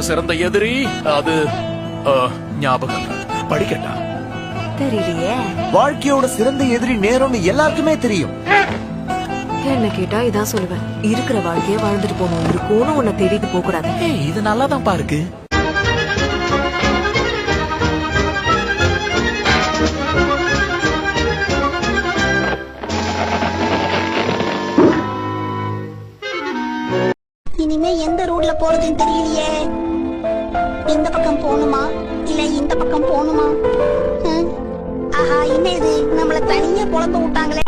சிறந்த எதிரி அது ஞாபகம். படிக்கட்டா? தெரியலையே. வாழ்க்கையோட சிறந்த எதிரி நேரம்னு எல்லாருக்குமே தெரியும். என்ன கேட்டா இதான் சொல்லுவேன். இருக்கிற வாழ்க்கைய வாழ்ந்துட்டு போகணும். இருக்கும்னு உன்னை தேடிட்டு போக கூடாது. இது நல்லாதான் பாருக்கு. இனிமே எந்த ரோட்ல போறதுன்னு தெரியலையே. இந்த பக்கம் போகணுமா இல்ல இந்த பக்கம் போகணுமா? ஆஹா, என்ன இது நம்மள தனியா குழம்ப விட்டாங்களே.